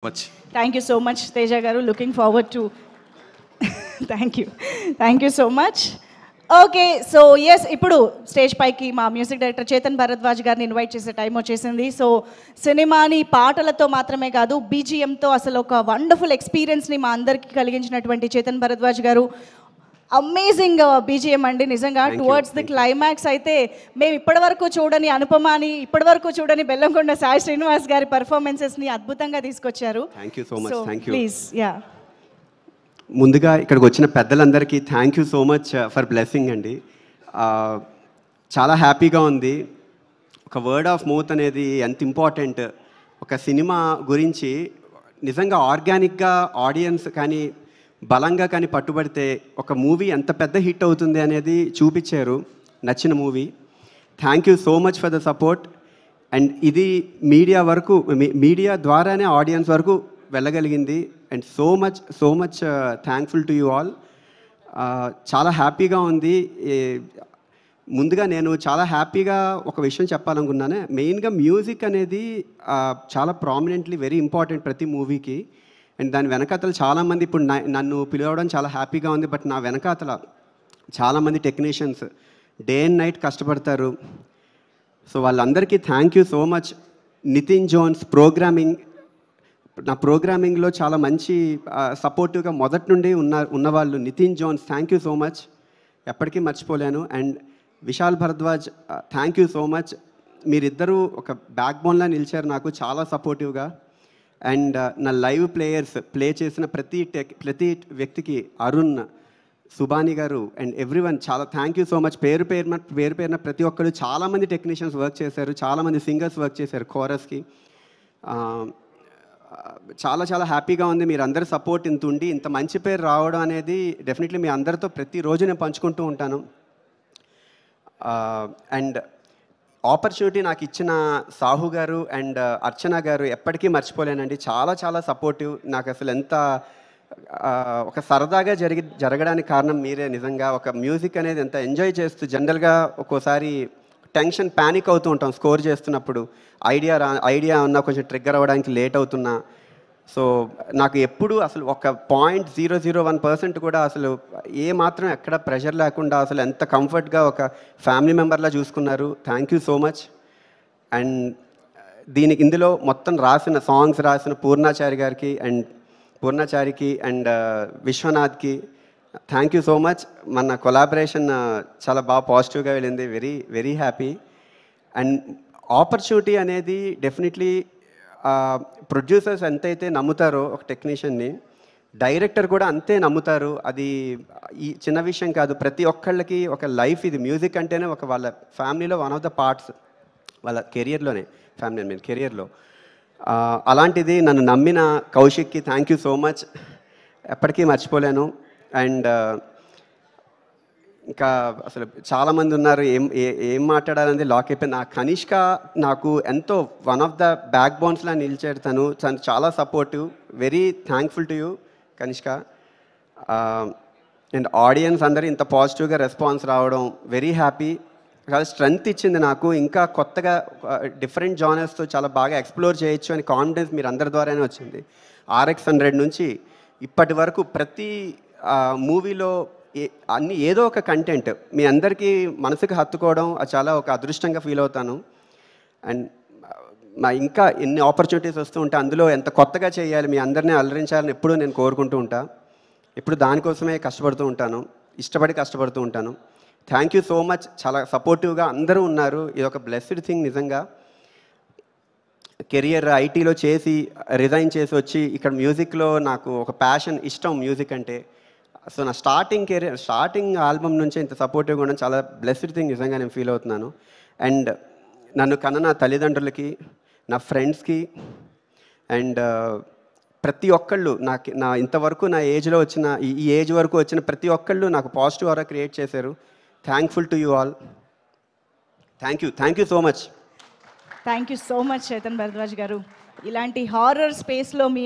Much. Thank you so much Teja garu. Looking forward to thank you so much. Okay, so yes, ఇప్పుడు stage పైకి మా music director Chetan Bharadwaj గారిని invite చేసే time వచ్చేసింది. So సినిమాని పాటలతో మాత్రమే కాదు, బీజిఎంతో అసలు ఒక వండర్ఫుల్ ఎక్స్పీరియన్స్ని మా అందరికీ కలిగించినటువంటి చేతన్ భరద్వాజ్ గారు, అమేజింగ్ బీజిఎం అండి నిజంగా. టువర్డ్స్ ది క్లైమాక్స్ అయితే మేము ఇప్పటివరకు చూడని అనుపమాని, ఇప్పటివరకు చూడని బెల్లంకొండ సాయి శ్రీనివాస్ గారి పర్ఫార్మెన్సెస్ని అద్భుతంగా తీసుకొచ్చారు. ప్లీజ్. యా, ముందుగా ఇక్కడికి వచ్చిన పెద్దలందరికీ thank you so much for blessing అండి. చాలా హ్యాపీగా ఉంది. ఒక వర్డ్ ఆఫ్ మౌత్ అనేది ఎంత ఇంపార్టెంట్. ఒక సినిమా గురించి నిజంగా ఆర్గానిక్గా ఆడియన్స్ కానీ బలంగా కానీ పట్టుబడితే ఒక మూవీ ఎంత పెద్ద హిట్ అవుతుంది అనేది చూపించారు. నచ్చిన movie. Thank you so much for the support. And ఇది మీడియా వరకు, మీడియా ద్వారానే ఆడియన్స్ వరకు వెళ్ళగలిగింది. And so much thankful to you all. చాలా హ్యాపీగా ఉంది. ముందుగా నేను చాలా హ్యాపీగా ఒక విషయం చెప్పాలనుకున్నాను. మెయిన్గా మ్యూజిక్ అనేది చాలా ప్రామినెంట్లీ వెరీ ఇంపార్టెంట్ ప్రతి మూవీకి. అండ్ దాని వెనకాతలు చాలామంది ఇప్పుడు నన్ను పిలవడం చాలా హ్యాపీగా ఉంది. బట్ నా వెనకాతల చాలామంది టెక్నీషియన్స్ డే అండ్ నైట్ కష్టపడతారు. సో వాళ్ళందరికీ thank you so much. Nitin Jones programming, నా ప్రోగ్రామింగ్లో చాలా మంచి సపోర్టివ్గా మొదటి నుండి ఉన్నవాళ్ళు Nitin Jones, thank you so much, ఎప్పటికీ మర్చిపోలేను. And Vishal Bhardwaj, thank you so much. మీరిద్దరూ ఒక బ్యాక్ బోన్లా నిలిచారు నాకు, చాలా సపోర్టివ్గా. అండ్ నా లైవ్ ప్లేయర్స్ ప్లే చేసిన ప్రతి వ్యక్తికి, అరుణ్, సుబాని గారు అండ్ ఎవ్రీవన్ చాలా థ్యాంక్ యూ సో మచ్. పేరు పేరున ప్రతి ఒక్కరు, చాలామంది టెక్నీషియన్స్ వర్క్ చేశారు, చాలామంది సింగర్స్ వర్క్ చేశారు కోరస్కి. చాలా హ్యాపీగా ఉంది. మీరు అందరి సపోర్ట్ ఇంత ఉండి ఇంత మంచి పేరు రావడం అనేది డెఫినెట్లీ మీ అందరితో ప్రతిరోజు నేను పంచుకుంటూ ఉంటాను. అండ్ ఆపర్చునిటీ నాకు ఇచ్చిన సాహు గారు అండ్ అర్చన గారు ఎప్పటికీ మర్చిపోలేనండి. చాలా సపోర్టివ్. నాకు అసలు ఎంత ఒక సరదాగా జరగడానికి కారణం మీరే. నిజంగా ఒక మ్యూజిక్ అనేది ఎంత ఎంజాయ్ చేస్తూ, జనరల్గా ఒక్కోసారి టెన్షన్ ప్యానిక్ అవుతూ ఉంటాం స్కోర్ చేస్తున్నప్పుడు, ఐడియా ఉన్నా కొంచెం ట్రిగ్గర్ అవ్వడానికి లేట్ అవుతున్నా. సో నాకు ఎప్పుడు అసలు ఒక 0.001% కూడా అసలు ఏ మాత్రం ఎక్కడ ప్రెషర్ లేకుండా అసలు ఎంత కంఫర్ట్గా ఒక ఫ్యామిలీ మెంబర్లా చూసుకున్నారు. Thank you so much. And ఇందులో మొత్తం సాంగ్స్ రాసిన పూర్ణాచారికి అండ్ విశ్వనాథ్కి థ్యాంక్ యూ సో మచ్. మన కొలాబరేషన్ చాలా బాగా పాజిటివ్గా వెళ్ళింది. Very happy. అండ్ ఆపర్చునిటీ అనేది డెఫినెట్లీ ప్రొడ్యూసర్స్ ఎంతైతే నమ్ముతారో ఒక టెక్నీషియన్ని, డైరెక్టర్ కూడా అంతే నమ్ముతారు. అది ఈ చిన్న విషయం కాదు. ప్రతి ఒక్కళ్ళకి ఒక లైఫ్ ఇది. మ్యూజిక్ అంటేనే ఒక వాళ్ళ ఫ్యామిలీలో వన్ ఆఫ్ ద పార్ట్స్, వాళ్ళ కెరియర్లోనే, కెరియర్లో. అలాంటిది నన్ను నమ్మిన కౌశిక్కి థ్యాంక్ యూ సో మచ్, ఎప్పటికీ మర్చిపోలేను. అండ్ ఇంకా అసలు చాలామంది ఉన్నారు, ఏం మాట్లాడాలని లాక్ అయిపోయింది. నా కనిష్క నాకు ఎంతో వన్ ఆఫ్ ద బ్యాక్ బోన్స్లా నిలిచాడు. తను చాలా supportive. Very thankful to you Kanishka. And audience అందరూ ఇంత పాజిటివ్గా రెస్పాన్స్ రావడం వెరీ హ్యాపీ. చాలా స్ట్రెంగ్త్ ఇచ్చింది నాకు. ఇంకా కొత్తగా డిఫరెంట్ జానర్స్తో చాలా బాగా ఎక్స్ప్లోర్ చేయొచ్చు అని కాన్ఫిడెన్స్ మీరు అందరి ద్వారానే వచ్చింది. RX100 నుంచి ఇప్పటి వరకు ప్రతి మూవీలో ఏదో ఒక కంటెంట్ మీ అందరికీ మనసుకు హత్తుకోవడం చాలా ఒక అదృష్టంగా ఫీల్ అవుతాను. అండ్ ఇంకా ఎన్ని ఆపర్చునిటీస్ వస్తూ ఉంటే అందులో ఎంత కొత్తగా చేయాలి, మీ అందరినీ అలరించాలని ఎప్పుడూ నేను కోరుకుంటూ ఉంటాను. ఎప్పుడు దానికోసమే ఇష్టపడి కష్టపడుతూ ఉంటాను. Thank you so much. చాలా సపోర్టివ్గా అందరూ ఉన్నారు. ఇది ఒక బ్లెస్డ్ థింగ్ నిజంగా. కెరియర్ ఐటీలో చేసి రిజైన్ చేసి వచ్చి ఇక్కడ మ్యూజిక్లో నాకు ఒక ప్యాషన్, ఇష్టం మ్యూజిక్ అంటే. సో నా స్టార్టింగ్ ఆల్బమ్ నుంచి ఇంత సపోర్టివ్గా ఉండడం చాలా బ్లెస్డ్ థింగ్ నిజంగా నేను ఫీల్ అవుతున్నాను. అండ్ నన్ను కన్న నా తల్లిదండ్రులకి, నా ఫ్రెండ్స్కి అండ్ ప్రతి ఒక్కళ్ళు నా ఇంతవరకు నా ఏజ్లో వచ్చిన ఈ ఏజ్ వరకు వచ్చిన ప్రతి ఒక్కళ్ళు నాకు పాజిటివ్ ఆరా క్రియేట్ చేశారు. Thankful to you all. Thank you so much. Thank you so much Chetan Bharadwaj గారు. ఇలాంటి హారర్ స్పేస్లో మీ